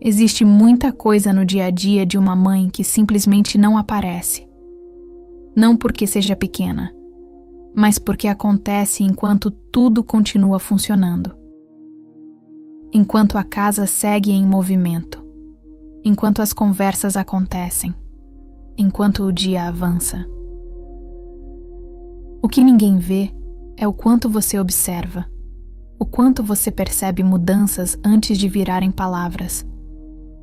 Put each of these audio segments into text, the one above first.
Existe muita coisa no dia a dia de uma mãe que simplesmente não aparece. Não porque seja pequena, mas porque acontece enquanto tudo continua funcionando. Enquanto a casa segue em movimento, enquanto as conversas acontecem, enquanto o dia avança. O que ninguém vê é o quanto você observa, o quanto você percebe mudanças antes de virarem palavras,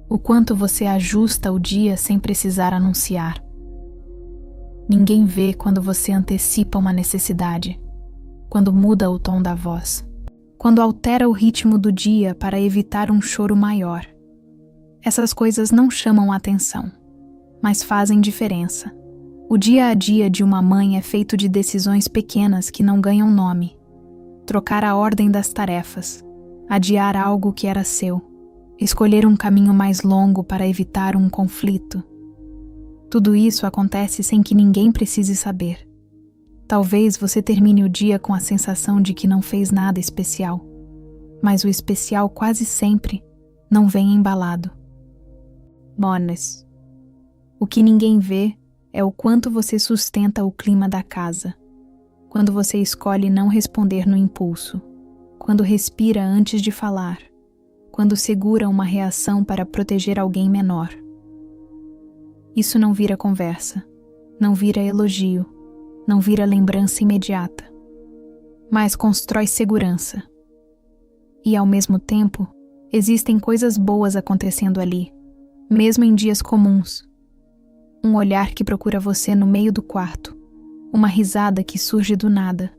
o quanto você ajusta o dia sem precisar anunciar. Ninguém vê quando você antecipa uma necessidade, quando muda o tom da voz, quando altera o ritmo do dia para evitar um choro maior. Essas coisas não chamam atenção, mas fazem diferença. O dia a dia de uma mãe é feito de decisões pequenas que não ganham nome. Trocar a ordem das tarefas, adiar algo que era seu, escolher um caminho mais longo para evitar um conflito. Tudo isso acontece sem que ninguém precise saber. Talvez você termine o dia com a sensação de que não fez nada especial, mas o especial quase sempre não vem embalado. Bônus. O que ninguém vê é o quanto você sustenta o clima da casa, quando você escolhe não responder no impulso, quando respira antes de falar, quando segura uma reação para proteger alguém menor. Isso não vira conversa, não vira elogio, não vira lembrança imediata, mas constrói segurança. E ao mesmo tempo, existem coisas boas acontecendo ali, mesmo em dias comuns. Um olhar que procura você no meio do quarto, uma risada que surge do nada,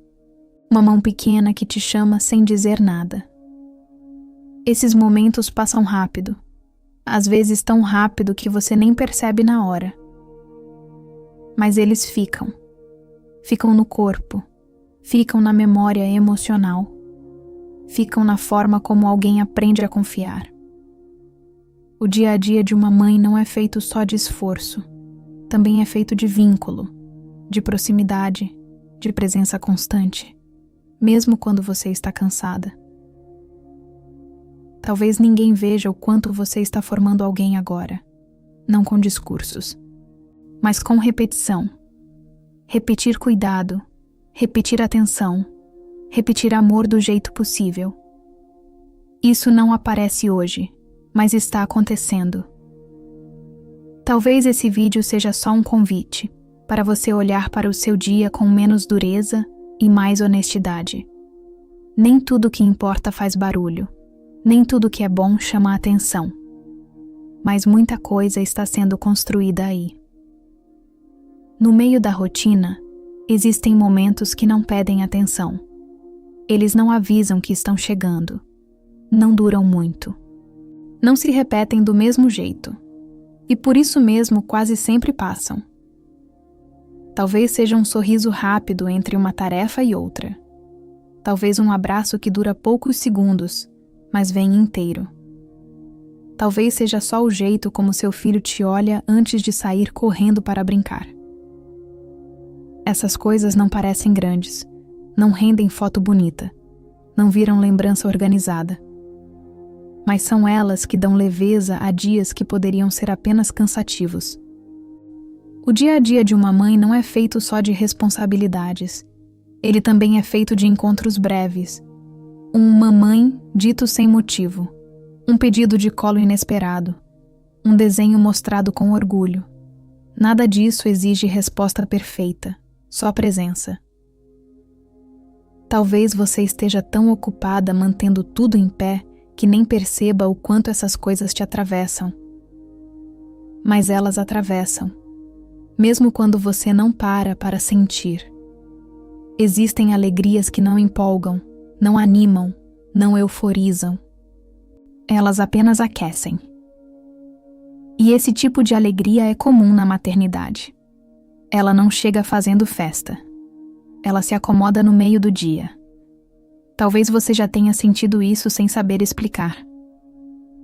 uma mão pequena que te chama sem dizer nada. Esses momentos passam rápido, às vezes tão rápido que você nem percebe na hora. Mas eles ficam no corpo, ficam na memória emocional, ficam na forma como alguém aprende a confiar. O dia a dia de uma mãe não é feito só de esforço, também é feito de vínculo, de proximidade, de presença constante, mesmo quando você está cansada. Talvez ninguém veja o quanto você está formando alguém agora, não com discursos, mas com repetição. Repetir cuidado, repetir atenção, repetir amor do jeito possível. Isso não aparece hoje, mas está acontecendo. Talvez esse vídeo seja só um convite para você olhar para o seu dia com menos dureza e mais honestidade. Nem tudo que importa faz barulho, nem tudo que é bom chama a atenção, mas muita coisa está sendo construída aí. No meio da rotina, existem momentos que não pedem atenção. Eles não avisam que estão chegando, não duram muito, não se repetem do mesmo jeito, e por isso mesmo quase sempre passam. Talvez seja um sorriso rápido entre uma tarefa e outra. Talvez um abraço que dura poucos segundos, mas vem inteiro. Talvez seja só o jeito como seu filho te olha antes de sair correndo para brincar. Essas coisas não parecem grandes, não rendem foto bonita, não viram lembrança organizada. Mas são elas que dão leveza a dias que poderiam ser apenas cansativos. O dia a dia de uma mãe não é feito só de responsabilidades. Ele também é feito de encontros breves. Um mamãe dito sem motivo. Um pedido de colo inesperado. Um desenho mostrado com orgulho. Nada disso exige resposta perfeita, só presença. Talvez você esteja tão ocupada mantendo tudo em pé que nem perceba o quanto essas coisas te atravessam. Mas elas atravessam, mesmo quando você não para sentir. Existem alegrias que não empolgam, não animam, não euforizam. Elas apenas aquecem. E esse tipo de alegria é comum na maternidade. Ela não chega fazendo festa. Ela se acomoda no meio do dia. Talvez você já tenha sentido isso sem saber explicar.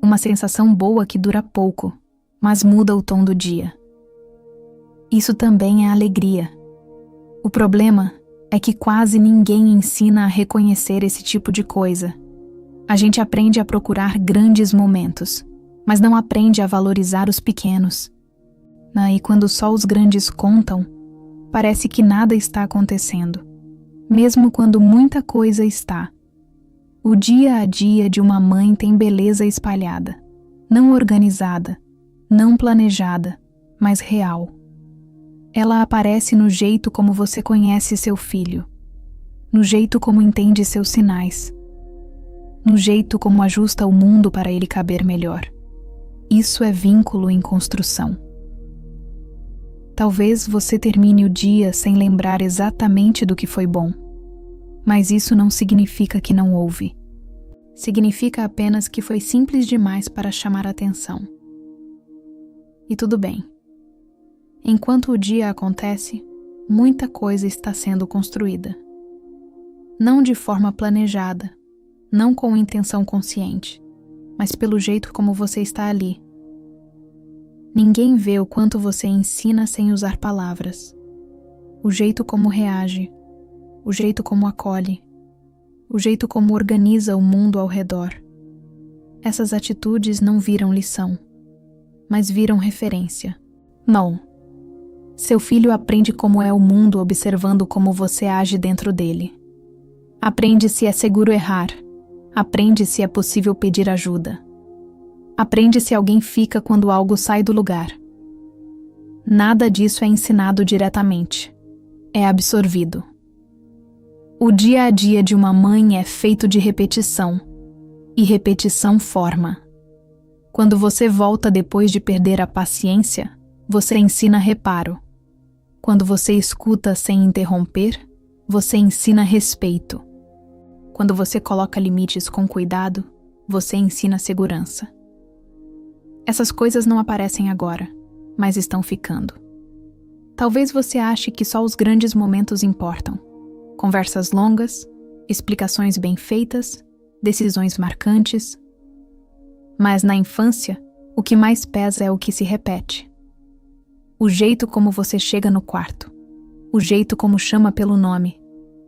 Uma sensação boa que dura pouco, mas muda o tom do dia. Isso também é alegria. O problema é que quase ninguém ensina a reconhecer esse tipo de coisa. A gente aprende a procurar grandes momentos, mas não aprende a valorizar os pequenos. E quando só os grandes contam, parece que nada está acontecendo, mesmo quando muita coisa está. O dia a dia de uma mãe tem beleza espalhada, não organizada, não planejada, mas real. Ela aparece no jeito como você conhece seu filho, no jeito como entende seus sinais, no jeito como ajusta o mundo para ele caber melhor. Isso é vínculo em construção. Talvez você termine o dia sem lembrar exatamente do que foi bom, mas isso não significa que não houve. Significa apenas que foi simples demais para chamar atenção. E tudo bem. Enquanto o dia acontece, muita coisa está sendo construída. Não de forma planejada, não com intenção consciente, mas pelo jeito como você está ali. Ninguém vê o quanto você ensina sem usar palavras, o jeito como reage, o jeito como acolhe, o jeito como organiza o mundo ao redor. Essas atitudes não viram lição, mas viram referência. Não. Seu filho aprende como é o mundo observando como você age dentro dele. Aprende se é seguro errar. Aprende se é possível pedir ajuda. Aprende se alguém fica quando algo sai do lugar. Nada disso é ensinado diretamente. É absorvido. O dia a dia de uma mãe é feito de repetição, e repetição forma. Quando você volta depois de perder a paciência, você ensina reparo. Quando você escuta sem interromper, você ensina respeito. Quando você coloca limites com cuidado, você ensina segurança. Essas coisas não aparecem agora, mas estão ficando. Talvez você ache que só os grandes momentos importam. Conversas longas, explicações bem feitas, decisões marcantes. Mas na infância, o que mais pesa é o que se repete. O jeito como você chega no quarto, o jeito como chama pelo nome,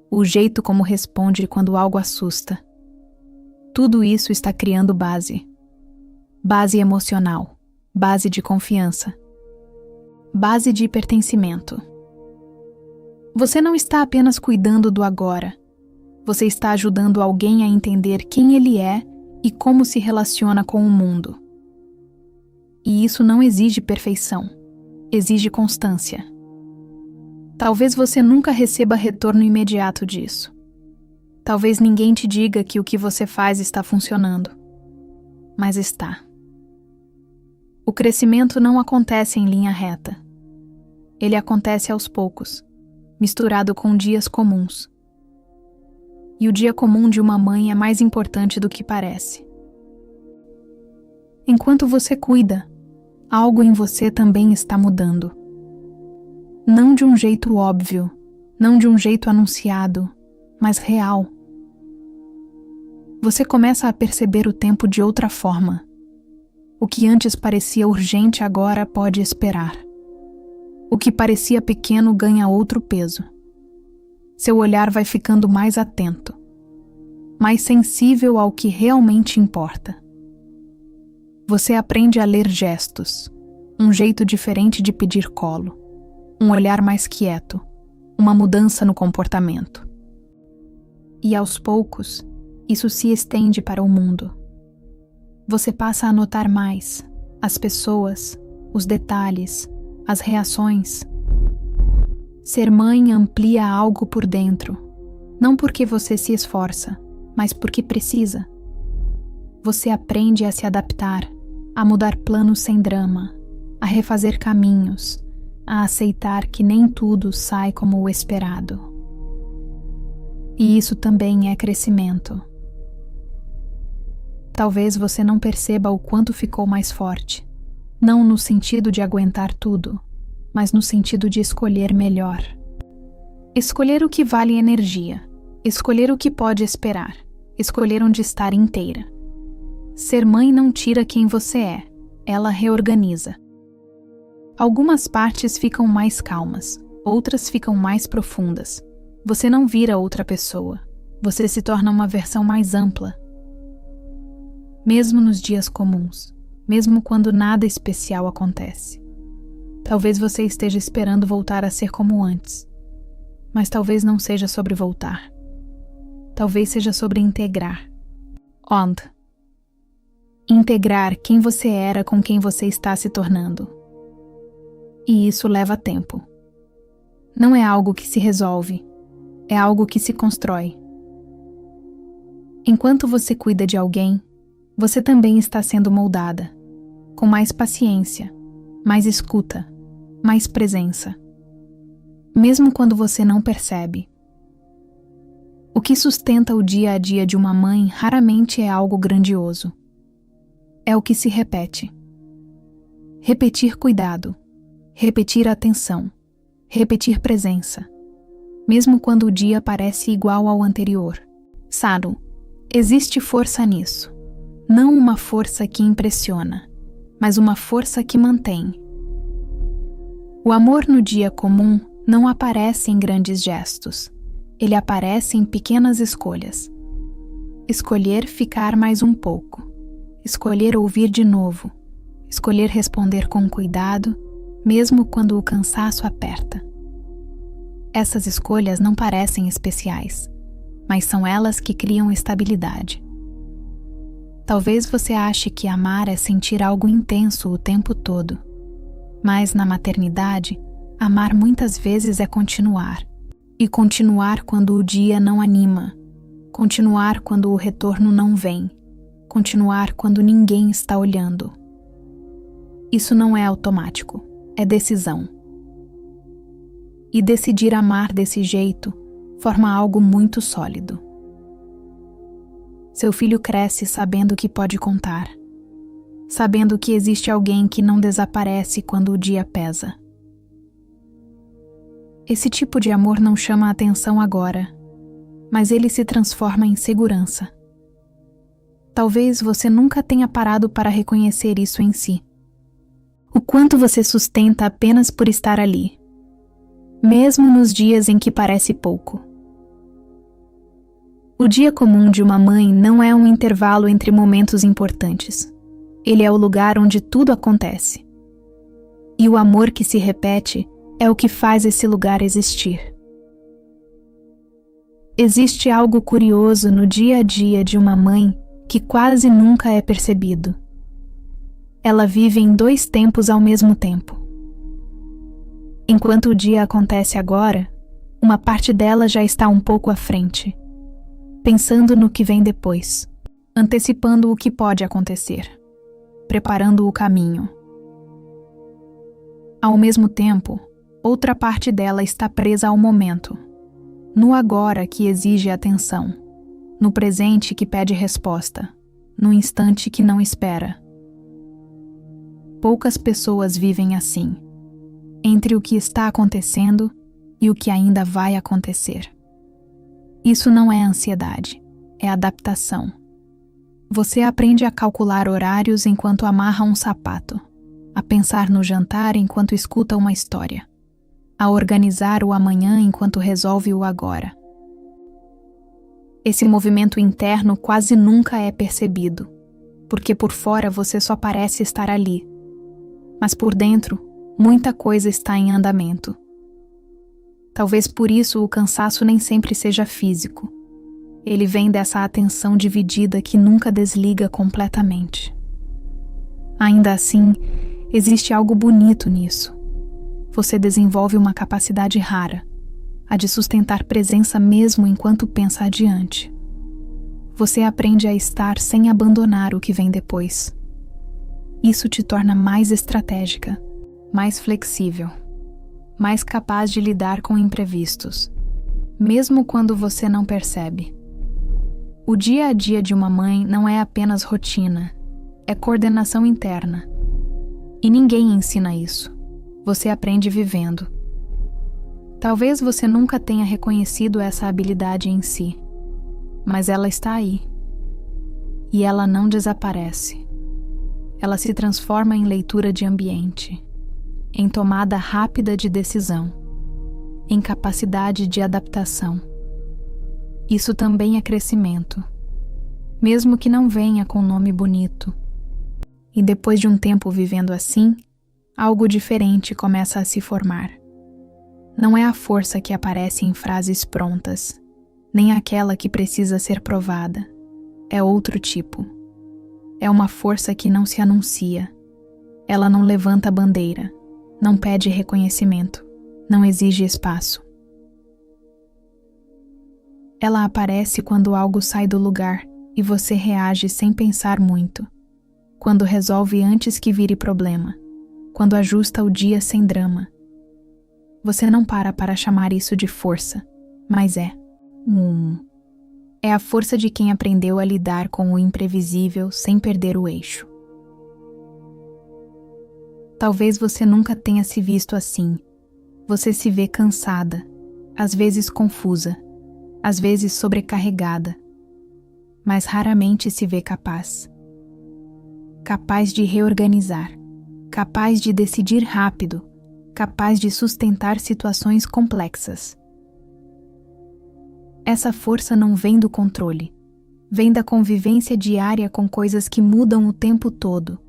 o jeito como responde quando algo assusta. Tudo isso está criando base. Base emocional, base de confiança, base de pertencimento. Você não está apenas cuidando do agora, você está ajudando alguém a entender quem ele é e como se relaciona com o mundo. E isso não exige perfeição, exige constância. Talvez você nunca receba retorno imediato disso. Talvez ninguém te diga que o que você faz está funcionando, mas está. O crescimento não acontece em linha reta. Ele acontece aos poucos, misturado com dias comuns. E o dia comum de uma mãe é mais importante do que parece. Enquanto você cuida, algo em você também está mudando. Não de um jeito óbvio, não de um jeito anunciado, mas real. Você começa a perceber o tempo de outra forma. O que antes parecia urgente agora pode esperar. O que parecia pequeno ganha outro peso. Seu olhar vai ficando mais atento, mais sensível ao que realmente importa. Você aprende a ler gestos, um jeito diferente de pedir colo, um olhar mais quieto, uma mudança no comportamento. E aos poucos, isso se estende para o mundo. Você passa a notar mais as pessoas, os detalhes, as reações. Ser mãe amplia algo por dentro, não porque você se esforça, mas porque precisa. Você aprende a se adaptar, a mudar planos sem drama, a refazer caminhos, a aceitar que nem tudo sai como o esperado. E isso também é crescimento. Talvez você não perceba o quanto ficou mais forte, não no sentido de aguentar tudo, mas no sentido de escolher melhor. Escolher o que vale energia, escolher o que pode esperar, escolher onde estar inteira. Ser mãe não tira quem você é, ela reorganiza. Algumas partes ficam mais calmas, outras ficam mais profundas. Você não vira outra pessoa, você se torna uma versão mais ampla. Mesmo nos dias comuns, mesmo quando nada especial acontece. Talvez você esteja esperando voltar a ser como antes, mas talvez não seja sobre voltar. Talvez seja sobre integrar. Integrar quem você era com quem você está se tornando. E isso leva tempo. Não é algo que se resolve, é algo que se constrói. Enquanto você cuida de alguém, você também está sendo moldada, com mais paciência, mais escuta, mais presença. Mesmo quando você não percebe. O que sustenta o dia a dia de uma mãe raramente é algo grandioso. É o que se repete. Repetir cuidado, repetir atenção, repetir presença, mesmo quando o dia parece igual ao anterior. Sabe, existe força nisso. Não uma força que impressiona, mas uma força que mantém. O amor no dia comum não aparece em grandes gestos. Ele aparece em pequenas escolhas. Escolher ficar mais um pouco. Escolher ouvir de novo. Escolher responder com cuidado, mesmo quando o cansaço aperta. Essas escolhas não parecem especiais, mas são elas que criam estabilidade. Talvez você ache que amar é sentir algo intenso o tempo todo, mas na maternidade, amar muitas vezes é continuar. E continuar quando o dia não anima, continuar quando o retorno não vem, continuar quando ninguém está olhando. Isso não é automático, é decisão. E decidir amar desse jeito forma algo muito sólido. Seu filho cresce sabendo que pode contar, sabendo que existe alguém que não desaparece quando o dia pesa. Esse tipo de amor não chama a atenção agora, mas ele se transforma em segurança. Talvez você nunca tenha parado para reconhecer isso em si. O quanto você sustenta apenas por estar ali, mesmo nos dias em que parece pouco. O dia comum de uma mãe não é um intervalo entre momentos importantes. Ele é o lugar onde tudo acontece. E o amor que se repete é o que faz esse lugar existir. Existe algo curioso no dia a dia de uma mãe que quase nunca é percebido. Ela vive em 2 tempos ao mesmo tempo. Enquanto o dia acontece agora, uma parte dela já está um pouco à frente, pensando no que vem depois, antecipando o que pode acontecer, preparando o caminho. Ao mesmo tempo, outra parte dela está presa ao momento, no agora que exige atenção, no presente que pede resposta, no instante que não espera. Poucas pessoas vivem assim, entre o que está acontecendo e o que ainda vai acontecer. Isso não é ansiedade, é adaptação. Você aprende a calcular horários enquanto amarra um sapato, a pensar no jantar enquanto escuta uma história, a organizar o amanhã enquanto resolve o agora. Esse movimento interno quase nunca é percebido, porque por fora você só parece estar ali, mas por dentro, muita coisa está em andamento. Talvez por isso o cansaço nem sempre seja físico. Ele vem dessa atenção dividida que nunca desliga completamente. Ainda assim, existe algo bonito nisso. Você desenvolve uma capacidade rara, a de sustentar presença mesmo enquanto pensa adiante. Você aprende a estar sem abandonar o que vem depois. Isso te torna mais estratégica, mais flexível, mais capaz de lidar com imprevistos, mesmo quando você não percebe. O dia a dia de uma mãe não é apenas rotina, é coordenação interna. E ninguém ensina isso. Você aprende vivendo. Talvez você nunca tenha reconhecido essa habilidade em si, mas ela está aí. E ela não desaparece. Ela se transforma em leitura de ambiente, em tomada rápida de decisão, em capacidade de adaptação. Isso também é crescimento, mesmo que não venha com nome bonito. E depois de um tempo vivendo assim, algo diferente começa a se formar. Não é a força que aparece em frases prontas, nem aquela que precisa ser provada. É outro tipo. É uma força que não se anuncia. Ela não levanta bandeira, não pede reconhecimento, não exige espaço. Ela aparece quando algo sai do lugar e você reage sem pensar muito. Quando resolve antes que vire problema. Quando ajusta o dia sem drama. Você não para chamar isso de força, mas é. É a força de quem aprendeu a lidar com o imprevisível sem perder o eixo. Talvez você nunca tenha se visto assim. Você se vê cansada, às vezes confusa, às vezes sobrecarregada, mas raramente se vê capaz. Capaz de reorganizar, capaz de decidir rápido, capaz de sustentar situações complexas. Essa força não vem do controle, vem da convivência diária com coisas que mudam o tempo todo.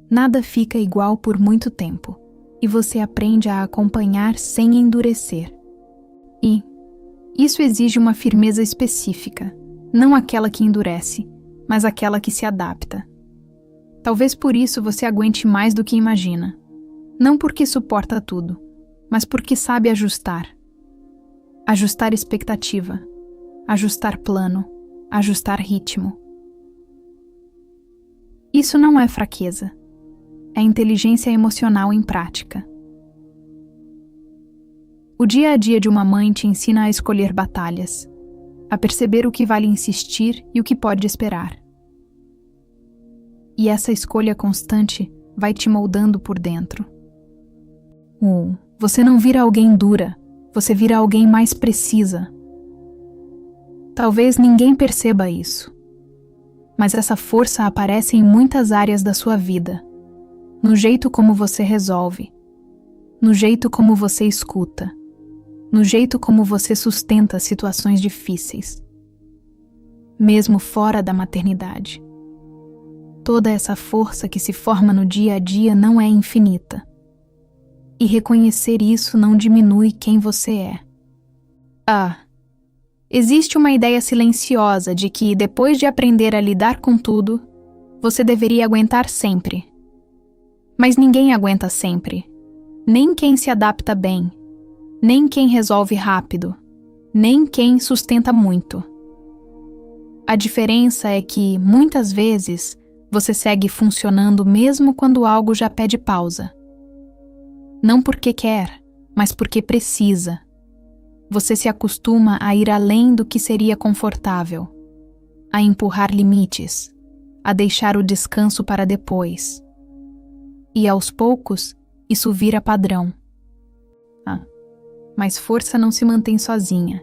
Nada fica igual por muito tempo, e você aprende a acompanhar sem endurecer. E isso exige uma firmeza específica, não aquela que endurece, mas aquela que se adapta. Talvez por isso você aguente mais do que imagina. Não porque suporta tudo, mas porque sabe ajustar. Ajustar expectativa, ajustar plano, ajustar ritmo. Isso não é fraqueza. É inteligência emocional em prática. O dia a dia de uma mãe te ensina a escolher batalhas, a perceber o que vale insistir e o que pode esperar. E essa escolha constante vai te moldando por dentro. Você não vira alguém dura, você vira alguém mais precisa. Talvez ninguém perceba isso, mas essa força aparece em muitas áreas da sua vida, no jeito como você resolve, no jeito como você escuta, no jeito como você sustenta situações difíceis, mesmo fora da maternidade. Toda essa força que se forma no dia a dia não é infinita. E reconhecer isso não diminui quem você é. Existe uma ideia silenciosa de que, depois de aprender a lidar com tudo, você deveria aguentar sempre. Mas ninguém aguenta sempre. Nem quem se adapta bem, nem quem resolve rápido, nem quem sustenta muito. A diferença é que, muitas vezes, você segue funcionando mesmo quando algo já pede pausa. Não porque quer, mas porque precisa. Você se acostuma a ir além do que seria confortável, a empurrar limites, a deixar o descanso para depois. E aos poucos, isso vira padrão. Mas força não se mantém sozinha,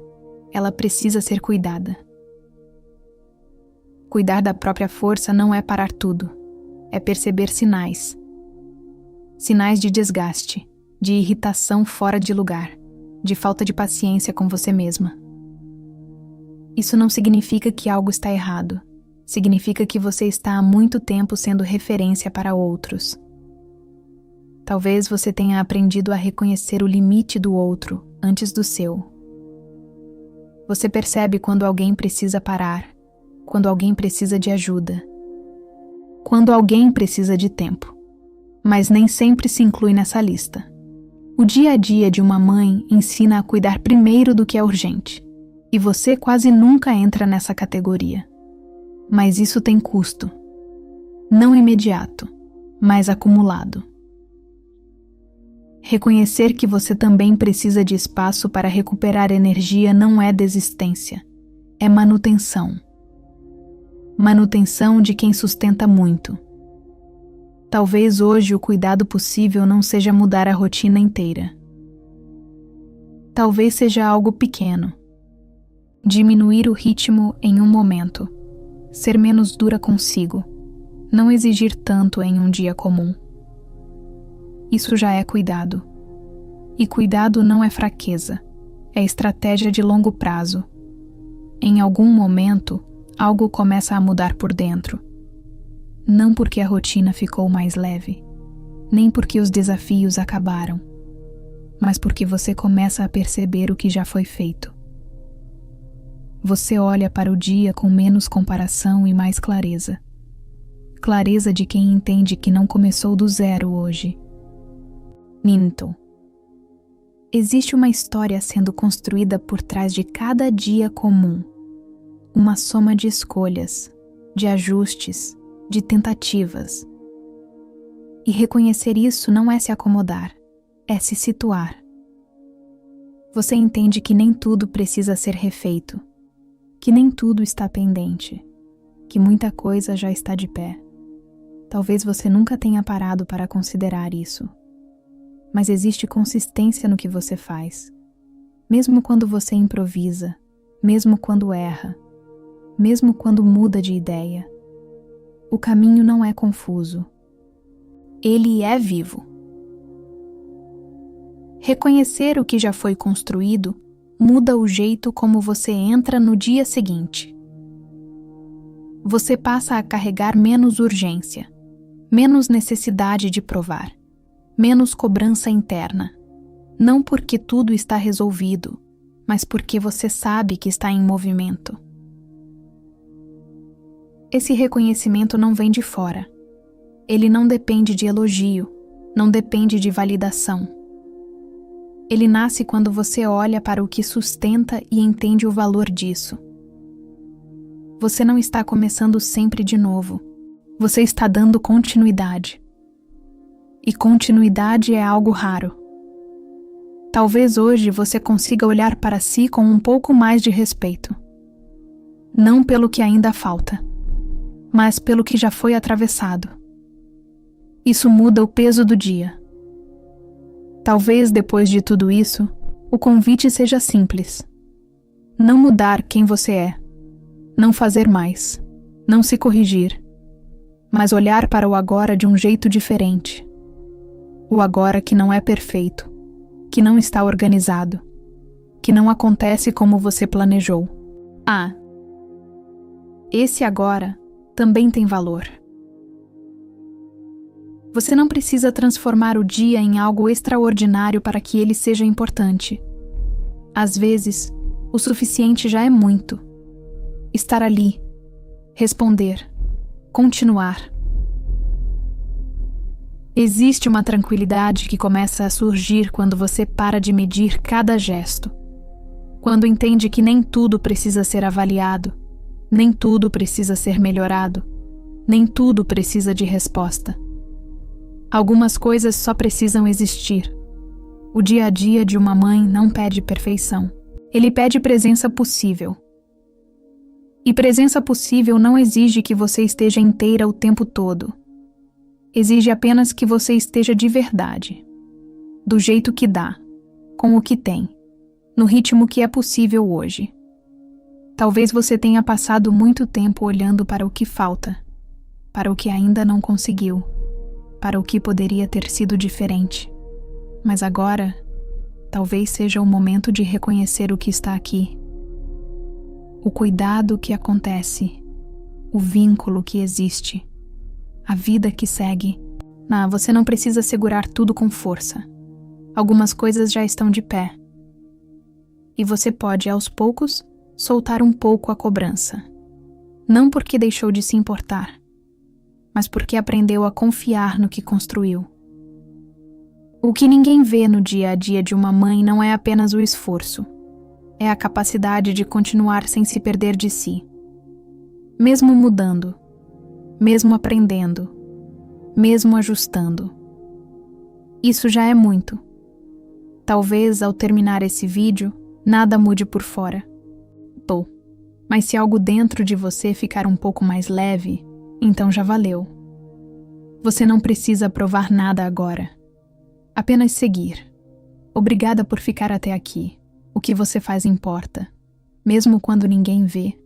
ela precisa ser cuidada. Cuidar da própria força não é parar tudo, é perceber sinais. Sinais de desgaste, de irritação fora de lugar, de falta de paciência com você mesma. Isso não significa que algo está errado. Significa que você está há muito tempo sendo referência para outros. Talvez você tenha aprendido a reconhecer o limite do outro antes do seu. Você percebe quando alguém precisa parar, quando alguém precisa de ajuda, quando alguém precisa de tempo. Mas nem sempre se inclui nessa lista. O dia a dia de uma mãe ensina a cuidar primeiro do que é urgente, e você quase nunca entra nessa categoria. Mas isso tem custo. Não imediato, mas acumulado. Reconhecer que você também precisa de espaço para recuperar energia não é desistência, é manutenção. Manutenção de quem sustenta muito. Talvez hoje o cuidado possível não seja mudar a rotina inteira. Talvez seja algo pequeno. Diminuir o ritmo em um momento. Ser menos dura consigo. Não exigir tanto em um dia comum. Isso já é cuidado. E cuidado não é fraqueza. É estratégia de longo prazo. Em algum momento, algo começa a mudar por dentro. Não porque a rotina ficou mais leve, nem porque os desafios acabaram, mas porque você começa a perceber o que já foi feito. Você olha para o dia com menos comparação e mais clareza. Clareza de quem entende que não começou do zero hoje. Minto. Existe uma história sendo construída por trás de cada dia comum. Uma soma de escolhas, de ajustes, de tentativas. E reconhecer isso não é se acomodar, é se situar. Você entende que nem tudo precisa ser refeito, que nem tudo está pendente, que muita coisa já está de pé. Talvez você nunca tenha parado para considerar isso, mas existe consistência no que você faz, mesmo quando você improvisa, mesmo quando erra, mesmo quando muda de ideia. O caminho não é confuso. Ele é vivo. Reconhecer o que já foi construído muda o jeito como você entra no dia seguinte. Você passa a carregar menos urgência, menos necessidade de provar, menos cobrança interna. Não porque tudo está resolvido, mas porque você sabe que está em movimento. Esse reconhecimento não vem de fora. Ele não depende de elogio, não depende de validação. Ele nasce quando você olha para o que sustenta e entende o valor disso. Você não está começando sempre de novo. Você está dando continuidade. E continuidade é algo raro. Talvez hoje você consiga olhar para si com um pouco mais de respeito. Não pelo que ainda falta, mas pelo que já foi atravessado. Isso muda o peso do dia. Talvez depois de tudo isso, o convite seja simples. Não mudar quem você é, não fazer mais, não se corrigir, mas olhar para o agora de um jeito diferente. O agora que não é perfeito, que não está organizado, que não acontece como você planejou. Esse agora também tem valor. Você não precisa transformar o dia em algo extraordinário para que ele seja importante. Às vezes, o suficiente já é muito. Estar ali, responder, continuar. Existe uma tranquilidade que começa a surgir quando você para de medir cada gesto. Quando entende que nem tudo precisa ser avaliado, nem tudo precisa ser melhorado, nem tudo precisa de resposta. Algumas coisas só precisam existir. O dia a dia de uma mãe não pede perfeição. Ele pede presença possível. E presença possível não exige que você esteja inteira o tempo todo. Exige apenas que você esteja de verdade. Do jeito que dá, com o que tem, no ritmo que é possível hoje. Talvez você tenha passado muito tempo olhando para o que falta, para o que ainda não conseguiu, para o que poderia ter sido diferente. Mas agora, talvez seja o momento de reconhecer o que está aqui. O cuidado que acontece, o vínculo que existe, a vida que segue. Você não precisa segurar tudo com força. Algumas coisas já estão de pé. E você pode, aos poucos, soltar um pouco a cobrança. Não porque deixou de se importar, mas porque aprendeu a confiar no que construiu. O que ninguém vê no dia a dia de uma mãe não é apenas o esforço, é a capacidade de continuar sem se perder de si. Mesmo mudando, mesmo aprendendo, mesmo ajustando. Isso já é muito. Talvez, ao terminar esse vídeo, nada mude por fora. Mas se algo dentro de você ficar um pouco mais leve, então já valeu. Você não precisa provar nada agora. Apenas seguir. Obrigada por ficar até aqui. O que você faz importa, mesmo quando ninguém vê.